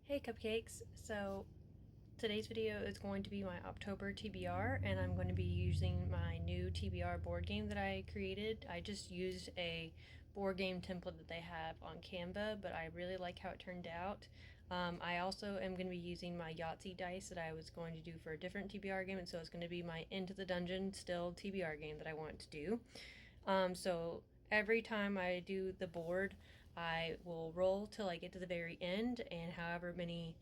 Hey Cupcakes! So today's video is going to be my October TBR, and I'm going to be using my new TBR board game that I created. I just used a board game template that they have on Canva, but I really like how it turned out. I also am going to be using my Yahtzee dice that I was going to do for a different TBR game, and so it's going to be my Into the Dungeon still TBR game that I want to do. So every time I do the board, I will roll till I get to the very end, and however many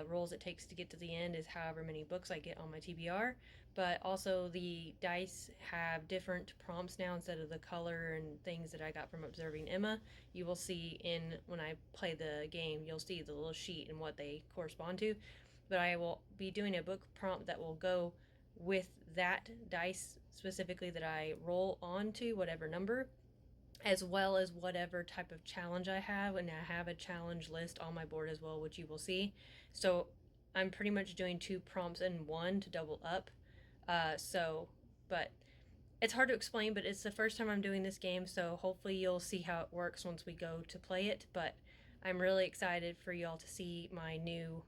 rolls it takes to get to the end is however many books I get on my TBR. But also the dice have different prompts now instead of the color and things that I got from observing Emma. You will see when I play the game, you'll see the little sheet and what they correspond to. But I will be doing a book prompt that will go with that dice specifically that I roll onto, whatever number, as well as whatever type of challenge I have. And I have a challenge list on my board as well, which you will see. So I'm pretty much doing two prompts in one to double up. But it's hard to explain, but it's the first time I'm doing this game, so hopefully you'll see how it works once we go to play it. But I'm really excited for y'all to see my new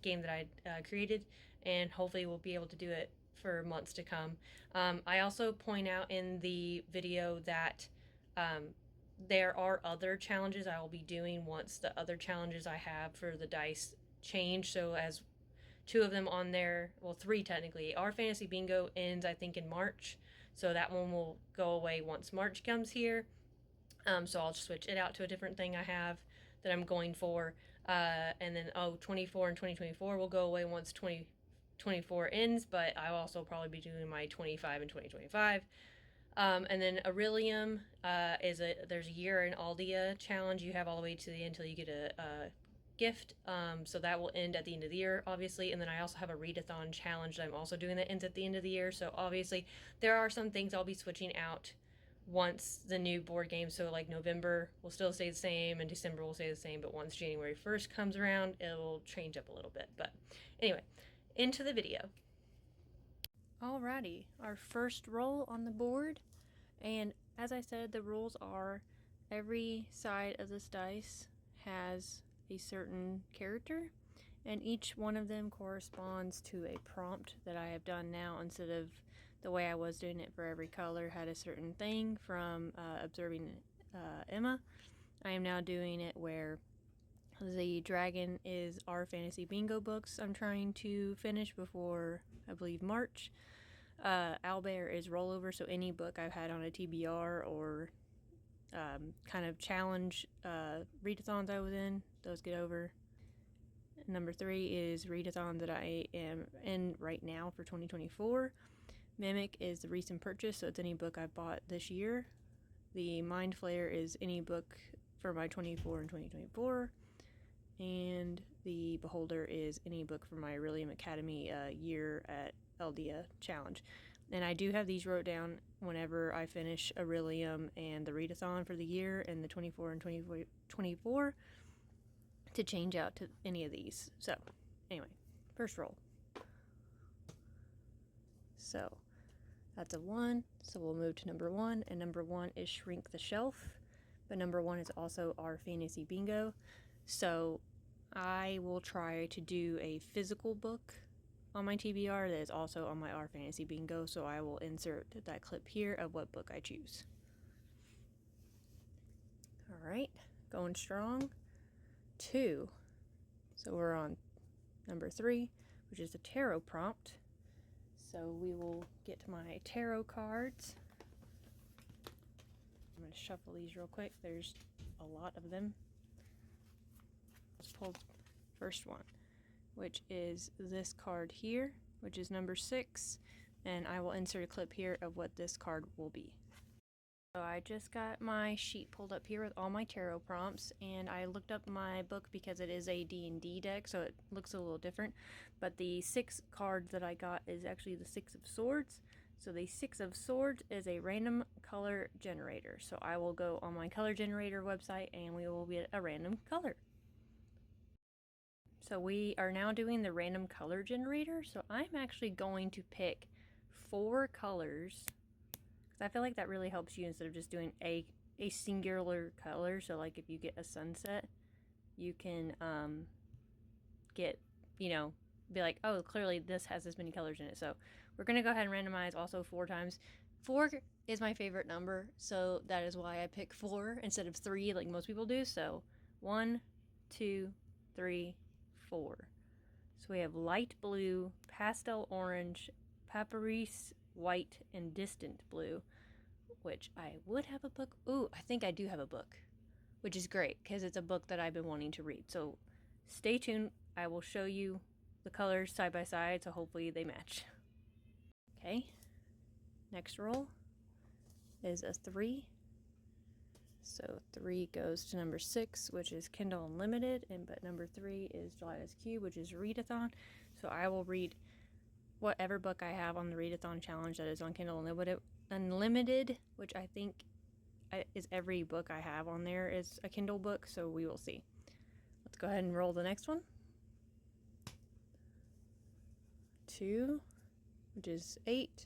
game that I created, and hopefully we'll be able to do it for months to come. I also point out in the video that um, there are other challenges I will be doing once the other challenges I have for the dice change. So as two of them on there, well, three technically. Our Fantasy Bingo ends, I think, in March, so that one will go away once March comes here. So I'll switch it out to a different thing I have that I'm going for. And then 24 and 2024 will go away once 2024 ends, but I'll also probably be doing my 25 and 2025. And then Aurelium there's a year in Aldia challenge. You have all the way to the end until you get a gift. So that will end at the end of the year, obviously. And then I also have a readathon challenge that I'm also doing that ends at the end of the year. So obviously there are some things I'll be switching out once the new board game, so like November will still stay the same and December will stay the same, but once January 1st comes around, it'll change up a little bit. But anyway, into the video. Alrighty, our first roll on the board, and as I said, the rules are every side of this dice has a certain character, and each one of them corresponds to a prompt that I have done now. Instead of the way I was doing it for every color had a certain thing from observing Emma, I am now doing it where the dragon is Our Fantasy Bingo books I'm trying to finish before, I believe, March. Owlbear is rollover, so any book I've had on a TBR or kind of challenge readathons I was in, those get over. Number 3 is readathon that I am in right now for 2024. Mimic is the recent purchase, so it's any book I've bought this year. The Mind Flayer is any book for my 24 and 2024. And the Beholder is any book for my Aurelium Academy year at Eldia challenge. And I do have these wrote down whenever I finish Aurelium and the readathon for the year and the 24 and 2024 to change out to any of these. So anyway, first roll. So that's a 1, so we'll move to number 1, and number 1 is Shrink the Shelf, but number 1 is also Our Fantasy Bingo. So I will try to do a physical book on my TBR that is also on my Our Fantasy Bingo, so I will insert that clip here of what book I choose. Alright, going strong. 2. So we're on number 3, which is the tarot prompt. So we will get to my tarot cards. I'm going to shuffle these real quick. There's a lot of them. Let's pull the first one, which is this card here, which is number 6. And I will insert a clip here of what this card will be. So I just got my sheet pulled up here with all my tarot prompts, and I looked up my book because it is a D&D deck, so it looks a little different. But the 6 cards that I got is actually the 6 of Swords. So the 6 of Swords is a random color generator. So I will go on my color generator website and we will get a random color. So we are now doing the random color generator. So I'm actually going to pick 4 colors. I feel like that really helps you instead of just doing a singular color. So like if you get a sunset, you can get, you know, be like, oh, clearly this has this many colors in it. So we're going to go ahead and randomize also 4 times. 4 is my favorite number, so that is why I pick 4 instead of 3 like most people do. So 1, 2, 3, 4. So we have light blue, pastel orange, paparise white, and distant blue, which I would have a book. Ooh, I think I do have a book, which is great because it's a book that I've been wanting to read. So stay tuned. I will show you the colors side by side, so hopefully they match. Okay, next roll is a 3. So 3 goes to number 6, which is Kindle Unlimited, but number 3 is Gelatis Cube, which is Readathon. So I will read whatever book I have on the Readathon challenge that is on Kindle Unlimited, which I think is every book I have on there is a Kindle book, so we will see. Let's go ahead and roll the next one. 2, which is 8,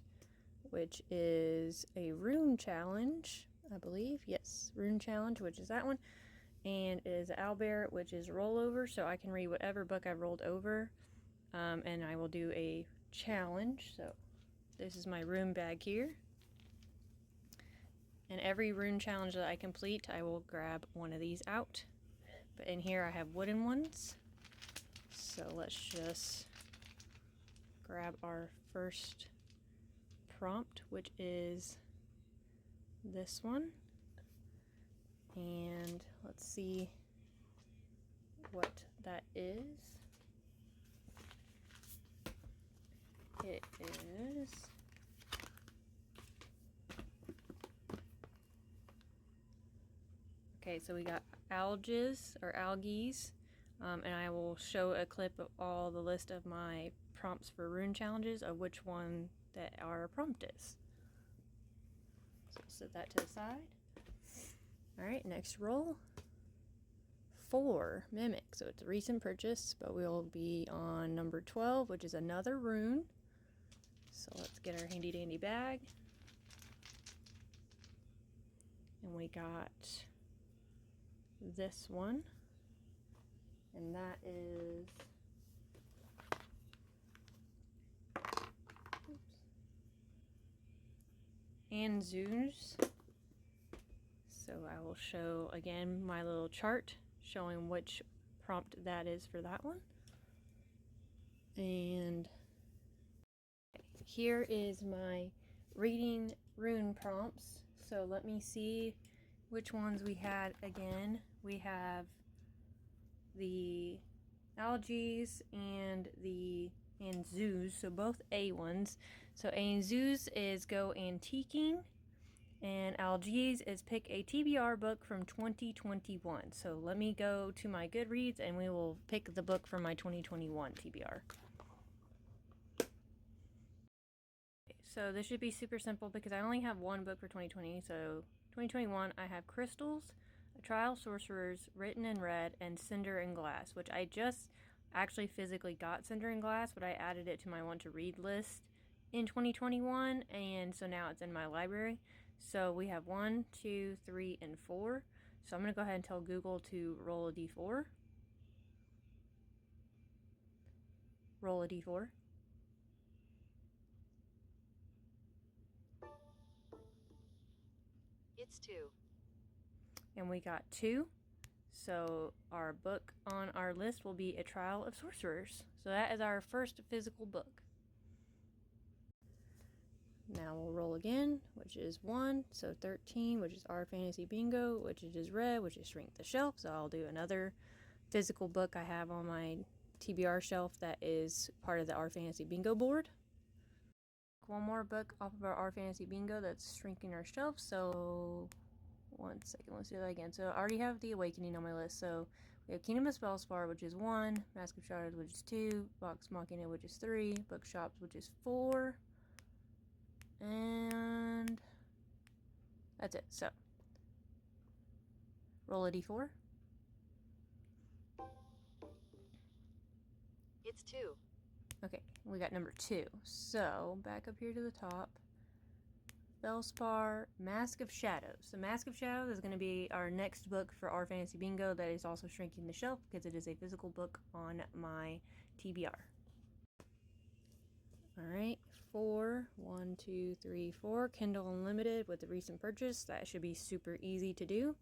which is a rune challenge, I believe. Yes, rune challenge, which is that one. And it is Owlbear, which is rollover, so I can read whatever book I've rolled over, and I will do a challenge. So this is my rune bag here. And every rune challenge that I complete, I will grab one of these out. But in here I have wooden ones. So let's just grab our first prompt, which is this one. And let's see what that is. It is okay, so we got algaes or algaes, and I will show a clip of all the list of my prompts for rune challenges of which one that our prompt is. So set that to the side. Alright, next roll. 4, Mimic. So it's a recent purchase, but we'll be on number 12, which is another rune. So let's get our handy dandy bag. And we got this one. And that is Anzuz. So I will show again my little chart showing which prompt that is for that one. And here is my reading rune prompts. So let me see which ones we had again. We have the algaes and the Anzuz, so both A ones. So Anzuz is go antiquing, and algaes is pick a TBR book from 2021. So let me go to my Goodreads and we will pick the book from my 2021 TBR. So this should be super simple because I only have one book for 2020. So 2021 I have Crystals, A Trial of Sorcerers, Written in Red, and Cinder and Glass, which I just actually physically got Cinder and Glass, but I added it to my want to read list in 2021, and so now it's in my library. So we have 1, 2, 3, and 4. So I'm going to go ahead and tell Google to roll a d4. Roll a d4. It's 2. And we got 2. So our book on our list will be A Trial of Sorcerers. So that is our first physical book. Now we'll roll again, which is 1, so 13, which is our Fantasy Bingo, which is red, which is Shrink the Shelf. So I'll do another physical book I have on my TBR shelf that is part of the Our Fantasy Bingo board. One more book off of our Fantasy Bingo that's shrinking our shelf. So one second, let's do that again. So I already have The Awakening on my list. So we have Kingdom of Spellspar, which is 1, Mask of Shadows, which is 2, Vox Machina, which is 3, Bookshops, which is 4, and that's it. So roll a d4. It's 2. Okay, we got number 2. So back up here to the top. Bellspar, Mask of Shadows. The Mask of Shadows is going to be our next book for our Fantasy Bingo that is also shrinking the shelf because it is a physical book on my TBR. Alright, 4, 1, 2, 3, 4, Kindle Unlimited with the recent purchase. That should be super easy to do.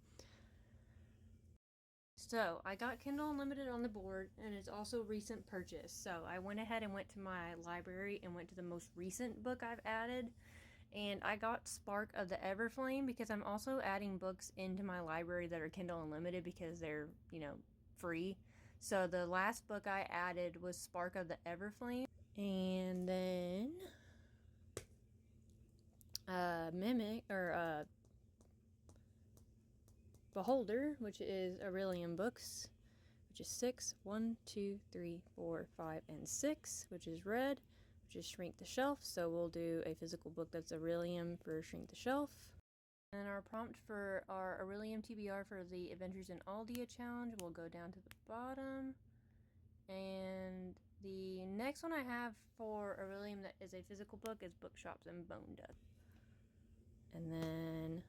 So, I got Kindle Unlimited on the board, and it's also recent purchase. So, I went ahead and went to my library and went to the most recent book I've added. And I got Spark of the Everflame because I'm also adding books into my library that are Kindle Unlimited because they're, free. So, the last book I added was Spark of the Everflame. And then Beholder, which is Aurelian Books, which is 6, 1, 2, 3, 4, 5, and 6, which is red, which is Shrink the Shelf. So we'll do a physical book that's Aurelian for Shrink the Shelf. And our prompt for our Aurelian TBR for the Adventures in Aldea challenge will go down to the bottom. And the next one I have for Aurelian that is a physical book is Bookshops and Bone Dust. And then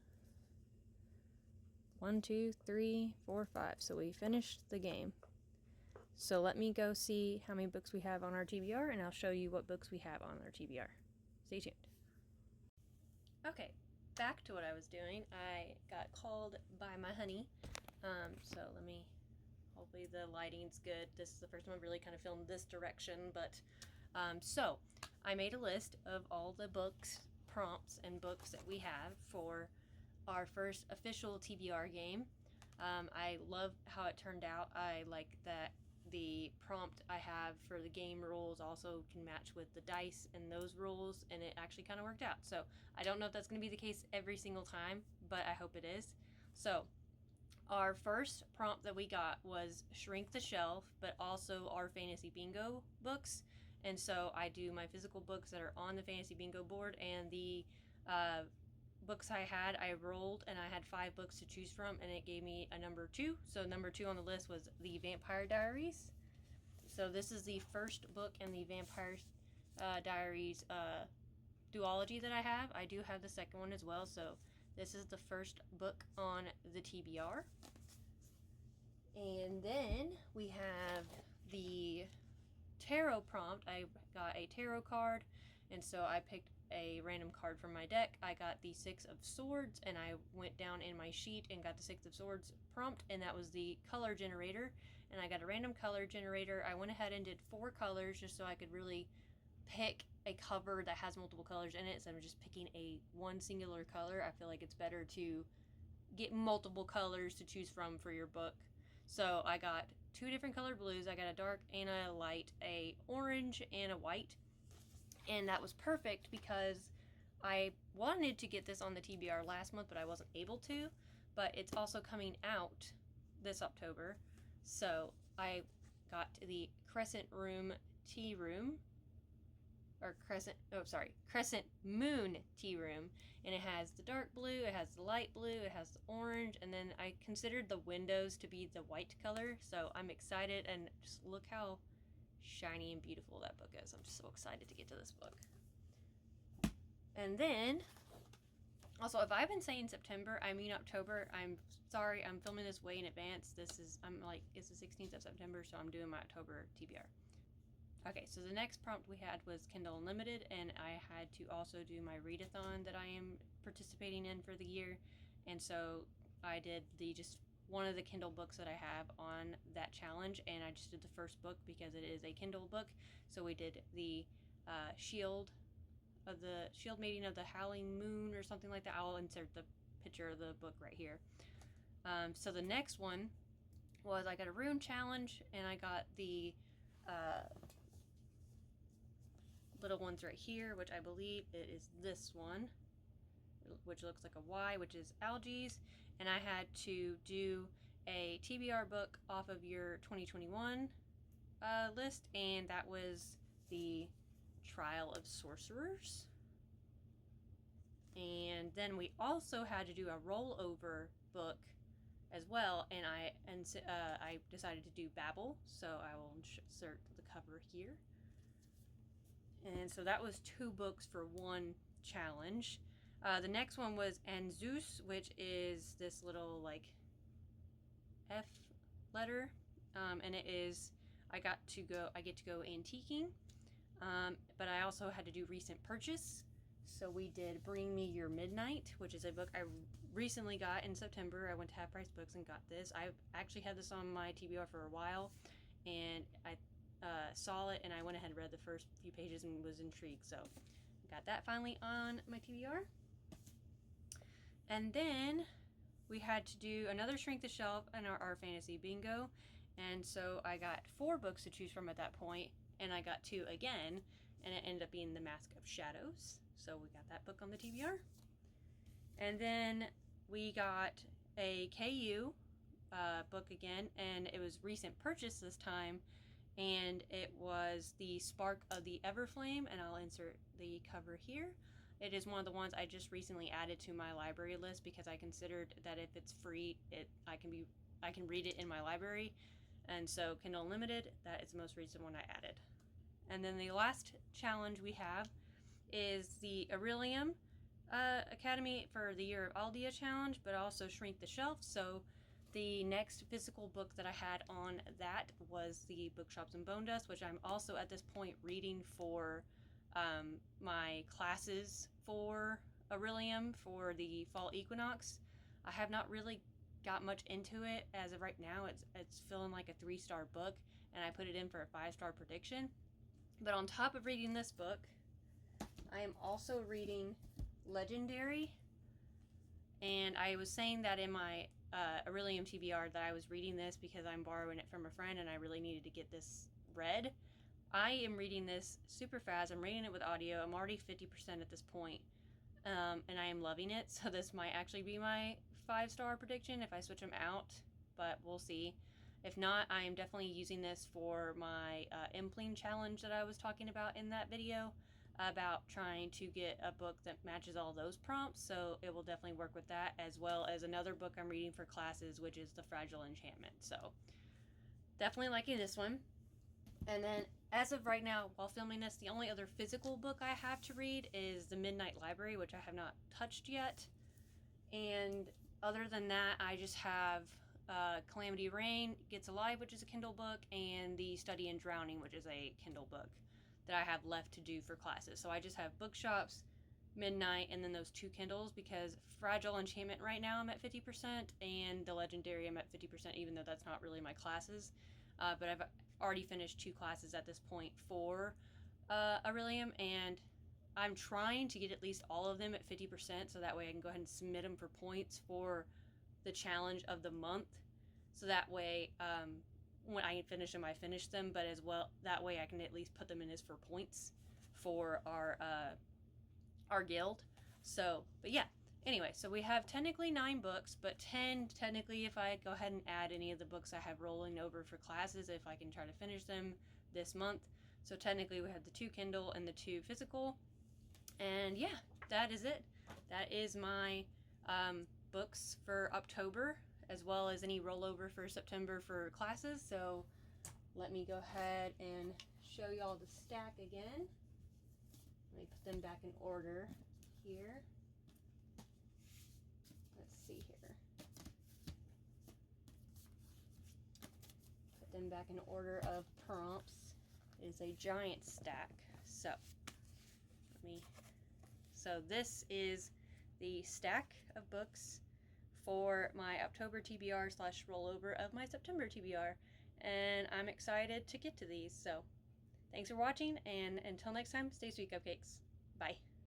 1, 2, 3, 4, 5. So we finished the game. So let me go see how many books we have on our TBR, and I'll show you what books we have on our TBR. Stay tuned. Okay, back to what I was doing. I got called by my honey. So let me... Hopefully the lighting's good. This is the first time I've really kind of filmed this direction, but so I made a list of all the books, prompts, and books that we have for our first official TBR game. I love how it turned out. I like that the prompt I have for the game rules also can match with the dice and those rules, and it actually kind of worked out. So I don't know if that's going to be the case every single time, but I hope it is. So our first prompt that we got was Shrink the Shelf, but also our Fantasy Bingo books. And so I do my physical books that are on the Fantasy Bingo board, and the books I rolled, and I had 5 books to choose from, and it gave me a number 2. So number 2 on the list was The Vampire Diaries. So this is the first book in the Vampire Diaries duology that I have. I do have the second one as well, so this is the first book on the TBR. And then we have the tarot prompt. I got a tarot card, and so I picked a random card from my deck. I got the 6 of Swords, and I went down in my sheet and got the 6 of Swords prompt, and that was the color generator. And I got a random color generator. I went ahead and did 4 colors just so I could really pick a cover that has multiple colors in it. So I'm just picking one singular color. I feel like it's better to get multiple colors to choose from for your book. So I got 2 different color blues. I got a dark and a light, a orange and a white. And that was perfect because I wanted to get this on the TBR last month, but I wasn't able to. But it's also coming out this October. So I got the Crescent Moon Tea Room, and it has the dark blue, it has the light blue, it has the orange, and then I considered the windows to be the white color, so I'm excited, and just look how shiny and beautiful that book is. I'm just so excited to get to this book. And then, also, if I've been saying September, I mean October. I'm sorry, I'm filming this way in advance. It's the 16th of September, so I'm doing my October TBR. Okay, so the next prompt we had was Kindle Unlimited, and I had to also do my readathon that I am participating in for the year. And so I did just one of the Kindle books that I have on that challenge, and I just did the first book because it is a Kindle book. So we did the Shield Mating of the Howling Moon or something like that. I'll insert the picture of the book right here. So the next one was I got a rune challenge, and I got the little ones right here, which I believe it is this one, which looks like a Y, which is Algaes, and I had to do a TBR book off of your 2021 list, and that was the Trial of Sorcerers. And then we also had to do a rollover book as well, and I decided to do Babel, so I will insert the cover here. And so that was 2 books for one challenge. The next one was Anzus, which is this little like F letter, and it is I get to go antiquing, but I also had to do recent purchase. So we did Bring Me Your Midnight, which is a book I recently got in September. I went to Half Price Books and got this. I've actually had this on my TBR for a while, and I saw it and I went ahead and read the first few pages and was intrigued. So got that finally on my TBR. And then we had to do another Shrink the Shelf and our fantasy bingo. And so I got 4 books to choose from at that point, and I got 2 again, and it ended up being The Mask of Shadows. So we got that book on the TBR. And then we got a KU book again, and it was recent purchase this time, and it was The Spark of the Everflame, and I'll insert the cover here. It is one of the ones I just recently added to my library list because I considered that if it's free, I can read it in my library. And so Kindle Unlimited, that is the most recent one I added. And then the last challenge we have is the Aurelium Academy for the Year of Aldea challenge, but also Shrink the Shelf. So the next physical book that I had on that was the Bookshops and Bone Dust, which I'm also at this point reading for my classes for Aurelium for the fall equinox. I have not really got much into it as of right now. It's feeling like a 3-star book, and I put it in for a 5-star prediction. But on top of reading this book, I am also reading Legendary, and I was saying that in my Aurelium TBR that I was reading this because I'm borrowing it from a friend and I really needed to get this read. I am reading this super fast. I'm reading it with audio. I'm already 50% at this point, and I am loving it. So this might actually be my 5-star prediction if I switch them out, but we'll see. If not, I am definitely using this for my Impling challenge that I was talking about in that video about trying to get a book that matches all those prompts. So it will definitely work with that, as well as another book I'm reading for classes, which is The Fragile Enchantment. So definitely liking this one. And then as of right now, while filming this, the only other physical book I have to read is The Midnight Library, which I have not touched yet. And other than that, I just have Calamity Rain Gets Alive, which is a Kindle book, and The Study in Drowning, which is a Kindle book that I have left to do for classes. So I just have Bookshops, Midnight, and then those 2 Kindles, because Fragile Enchantment right now I'm at 50%, and the Legendary I'm at 50%, even though that's not really my classes. But I've already finished 2 classes at this point for Aurelium, and I'm trying to get at least all of them at 50%, so that way I can go ahead and submit them for points for the challenge of the month. So that way, when I finish them, I finish them, but as well, that way I can at least put them in as for points for our guild. So, but yeah. Anyway, so we have technically 9 books, but 10 technically if I go ahead and add any of the books I have rolling over for classes, if I can try to finish them this month. So technically we have the 2 Kindle and the 2 physical. And yeah, that is it. That is my books for October, as well as any rollover for September for classes. So let me go ahead and show y'all the stack again. Let me put them back in order here. Let's see here. Put them back in order of prompts. It is a giant stack. So this is the stack of books for my October TBR / rollover of my September TBR, and I'm excited to get to these. So thanks for watching, and until next time, stay sweet, cupcakes. Bye.